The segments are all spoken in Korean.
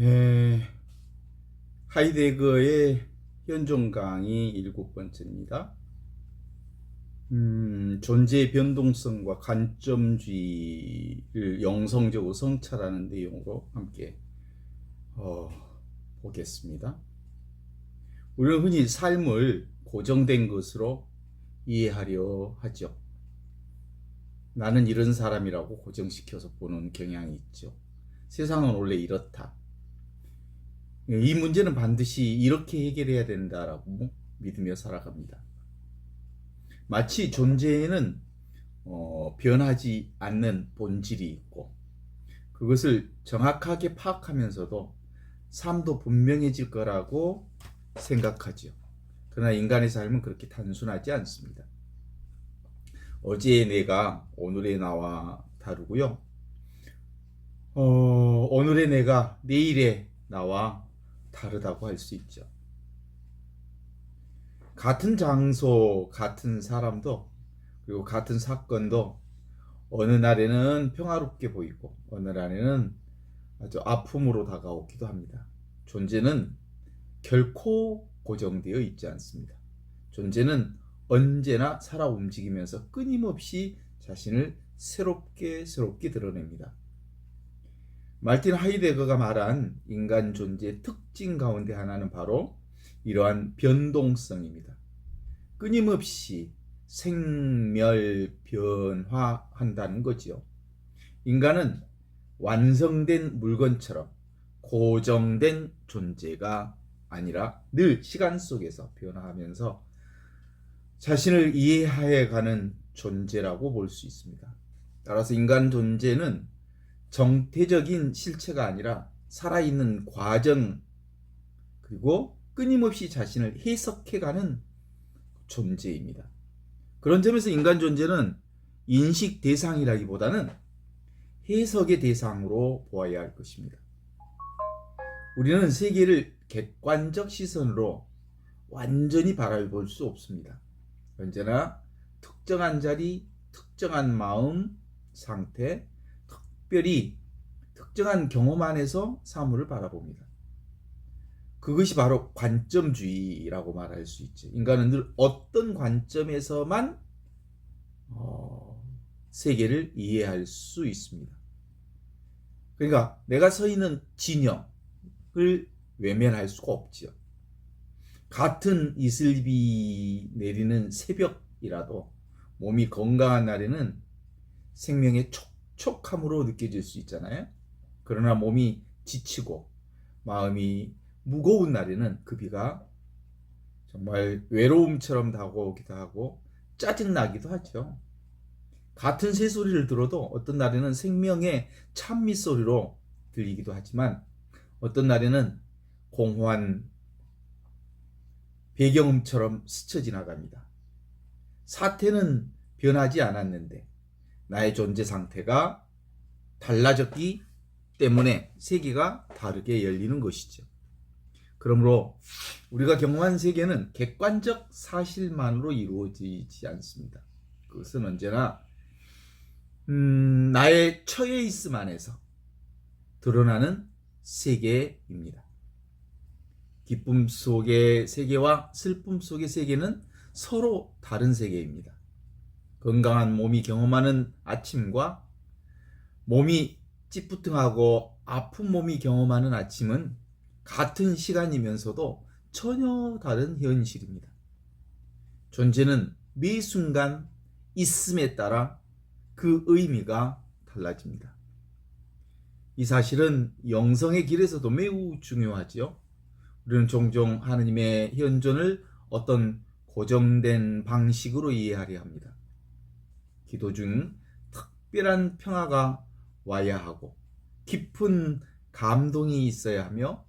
에, 하이데거의 현존 강의 7번째입니다. 존재의 변동성과 관점주의를 영성적으로 성찰하는 내용으로 함께 보겠습니다. 우리는 흔히 삶을 고정된 것으로 이해하려 하죠. 나는 이런 사람이라고 고정시켜서 보는 경향이 있죠. 세상은 원래 이렇다. 이 문제는 반드시 이렇게 해결해야 된다라고 믿으며 살아갑니다. 마치 존재에는 변하지 않는 본질이 있고 그것을 정확하게 파악하면서도 삶도 분명해질 거라고 생각하죠. 그러나 인간의 삶은 그렇게 단순하지 않습니다. 어제의 내가 오늘의 나와 다르고요. 오늘의 내가 내일의 나와 다르다고 할 수 있죠. 같은 장소, 같은 사람도, 그리고 같은 사건도 어느 날에는 평화롭게 보이고 어느 날에는 아주 아픔으로 다가오기도 합니다. 존재는 결코 고정되어 있지 않습니다. 존재는 언제나 살아 움직이면서 끊임없이 자신을 새롭게 드러냅니다. 말틴 하이데거가 말한 인간 존재의 특징 가운데 하나는 바로 이러한 변동성입니다. 끊임없이 생멸변화한다는 거지요. 인간은 완성된 물건처럼 고정된 존재가 아니라 늘 시간 속에서 변화하면서 자신을 이해해가는 존재라고 볼 수 있습니다. 따라서 인간 존재는 정태적인 실체가 아니라 살아있는 과정, 그리고 끊임없이 자신을 해석해가는 존재입니다. 그런 점에서 인간 존재는 인식 대상이라기보다는 해석의 대상으로 보아야 할 것입니다. 우리는 세계를 객관적 시선으로 완전히 바라볼 수 없습니다. 언제나 특정한 자리, 특정한 마음 상태, 특별히 특정한 경험 안에서 사물을 바라봅니다. 그것이 바로 관점주의라고 말할 수 있죠. 인간은 늘 어떤 관점에서만 세계를 이해할 수 있습니다. 그러니까 내가 서 있는 진영을 외면할 수가 없지요. 같은 이슬비 내리는 새벽이라도 몸이 건강한 날에는 생명의 촉촉함으로 느껴질 수 있잖아요. 그러나 몸이 지치고 마음이 무거운 날에는 그 비가 정말 외로움처럼 다가오기도 하고 짜증나기도 하죠. 같은 새소리를 들어도 어떤 날에는 생명의 찬미 소리로 들리기도 하지만 어떤 날에는 공허한 배경음처럼 스쳐 지나갑니다. 사태는 변하지 않았는데 나의 존재 상태가 달라졌기 때문에 세계가 다르게 열리는 것이죠. 그러므로 우리가 경험한 세계는 객관적 사실만으로 이루어지지 않습니다. 그것은 언제나 나의 처해 있음 안에서 드러나는 세계입니다. 기쁨 속의 세계와 슬픔 속의 세계는 서로 다른 세계입니다. 건강한 몸이 경험하는 아침과 몸이 찌뿌둥하고 아픈 몸이 경험하는 아침은 같은 시간이면서도 전혀 다른 현실입니다. 존재는 매 순간 있음에 따라 그 의미가 달라집니다. 이 사실은 영성의 길에서도 매우 중요하지요. 우리는 종종 하느님의 현존을 어떤 고정된 방식으로 이해하려 합니다. 기도 중 특별한 평화가 와야 하고 깊은 감동이 있어야 하며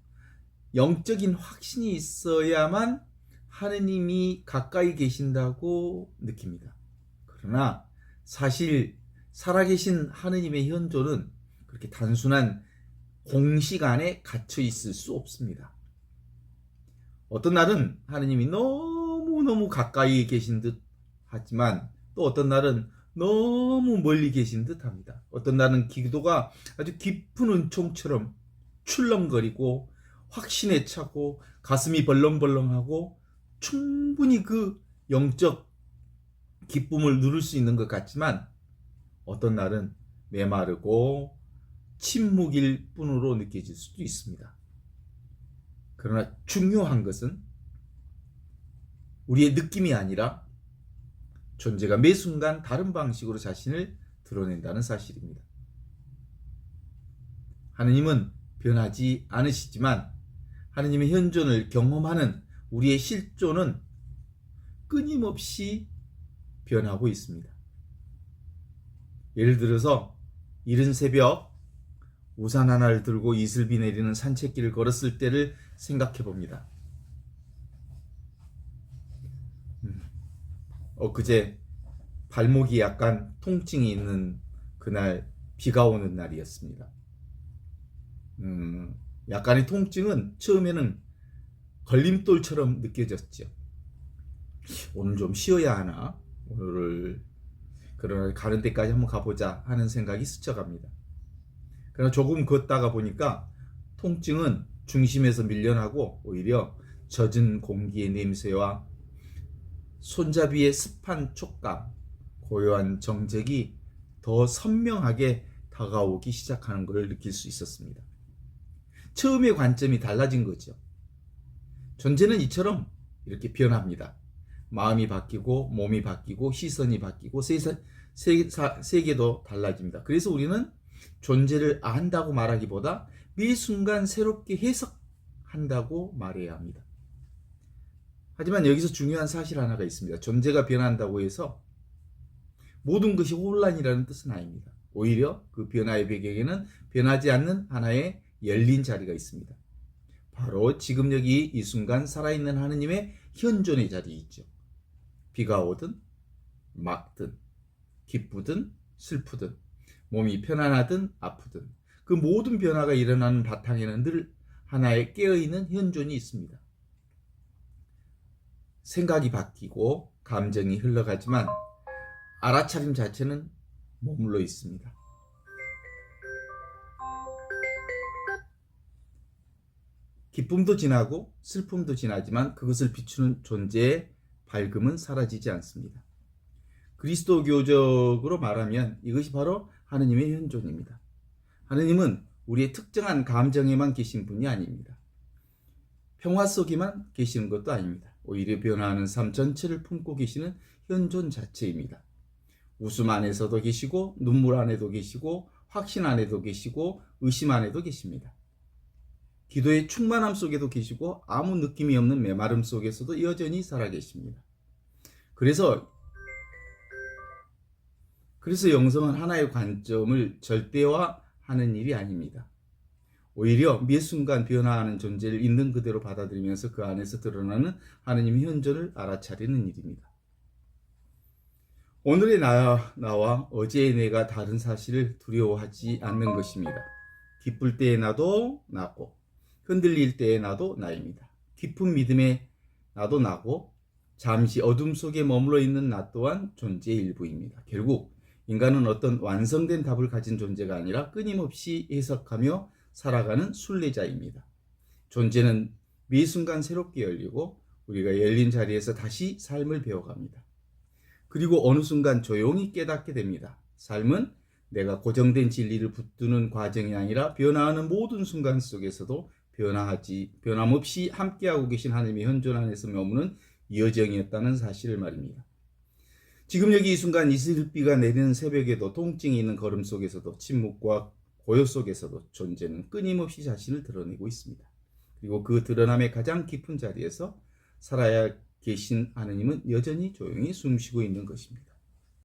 영적인 확신이 있어야만 하느님이 가까이 계신다고 느낍니다. 그러나 사실 살아계신 하느님의 현존은 그렇게 단순한 공식 안에 갇혀 있을 수 없습니다. 어떤 날은 하느님이 너무너무 가까이 계신 듯 하지만 또 어떤 날은 너무 멀리 계신 듯 합니다. 어떤 날은 기도가 아주 깊은 은총처럼 출렁거리고 확신에 차고 가슴이 벌렁벌렁하고 충분히 그 영적 기쁨을 누릴 수 있는 것 같지만 어떤 날은 메마르고 침묵일 뿐으로 느껴질 수도 있습니다. 그러나 중요한 것은 우리의 느낌이 아니라 존재가 매 순간 다른 방식으로 자신을 드러낸다는 사실입니다. 하느님은 변하지 않으시지만 하느님의 현존을 경험하는 우리의 실존은 끊임없이 변하고 있습니다. 예를 들어서 이른 새벽 우산 하나를 들고 이슬비 내리는 산책길을 걸었을 때를 생각해 봅니다. 엊그제 발목이 약간 통증이 있는 그날 비가 오는 날이었습니다. 약간의 통증은 처음에는 걸림돌처럼 느껴졌죠. 오늘 좀 쉬어야 하나? 오늘을 그러나 가는 데까지 한번 가보자 하는 생각이 스쳐갑니다. 그러나 조금 걷다가 보니까 통증은 중심에서 밀려나고 오히려 젖은 공기의 냄새와 손잡이의 습한 촉감, 고요한 정적이 더 선명하게 다가오기 시작하는 것을 느낄 수 있었습니다. 처음의 관점이 달라진 거죠. 존재는 이처럼 이렇게 변합니다. 마음이 바뀌고 몸이 바뀌고 시선이 바뀌고 세계도 달라집니다. 그래서 우리는 존재를 안다고 말하기보다 매 순간 새롭게 해석한다고 말해야 합니다. 하지만 여기서 중요한 사실 하나가 있습니다. 존재가 변한다고 해서 모든 것이 혼란이라는 뜻은 아닙니다. 오히려 그 변화의 배경에는 변하지 않는 하나의 열린 자리가 있습니다. 바로 지금 여기 이 순간 살아있는 하느님의 현존의 자리에 있죠. 비가 오든 막든 기쁘든 슬프든 몸이 편안하든 아프든 그 모든 변화가 일어나는 바탕에는 늘 하나의 깨어있는 현존이 있습니다. 생각이 바뀌고 감정이 흘러가지만 알아차림 자체는 머물러 있습니다. 기쁨도 지나고 슬픔도 지나지만 그것을 비추는 존재의 밝음은 사라지지 않습니다. 그리스도교적으로 말하면 이것이 바로 하느님의 현존입니다. 하느님은 우리의 특정한 감정에만 계신 분이 아닙니다. 평화 속에만 계시는 것도 아닙니다. 오히려 변화하는 삶 전체를 품고 계시는 현존 자체입니다. 웃음 안에서도 계시고 눈물 안에도 계시고 확신 안에도 계시고 의심 안에도 계십니다. 기도의 충만함 속에도 계시고 아무 느낌이 없는 메마름 속에서도 여전히 살아계십니다. 그래서 영성은 하나의 관점을 절대화하는 일이 아닙니다. 오히려 매 순간 변화하는 존재를 있는 그대로 받아들이면서 그 안에서 드러나는 하느님의 현존을 알아차리는 일입니다. 오늘의 나와 어제의 내가 다른 사실을 두려워하지 않는 것입니다. 기쁠 때의 나도 나고 흔들릴 때의 나도 나입니다. 깊은 믿음의 나도 나고 잠시 어둠 속에 머물러 있는 나 또한 존재의 일부입니다. 결국 인간은 어떤 완성된 답을 가진 존재가 아니라 끊임없이 해석하며 살아가는 순례자입니다. 존재는 매 순간 새롭게 열리고 우리가 열린 자리에서 다시 삶을 배워갑니다. 그리고 어느 순간 조용히 깨닫게 됩니다. 삶은 내가 고정된 진리를 붙드는 과정이 아니라 변화하는 모든 순간 속에서도 변함없이 함께하고 계신 하나님의 현존 안에서 머무는 여정이었다는 사실을 말입니다. 지금 여기 이 순간 이슬비가 내리는 새벽에도 통증이 있는 걸음 속에서도 침묵과 고요 속에서도 존재는 끊임없이 자신을 드러내고 있습니다. 그리고 그 드러남의 가장 깊은 자리에서 살아야 계신 하느님은 여전히 조용히 숨쉬고 있는 것입니다.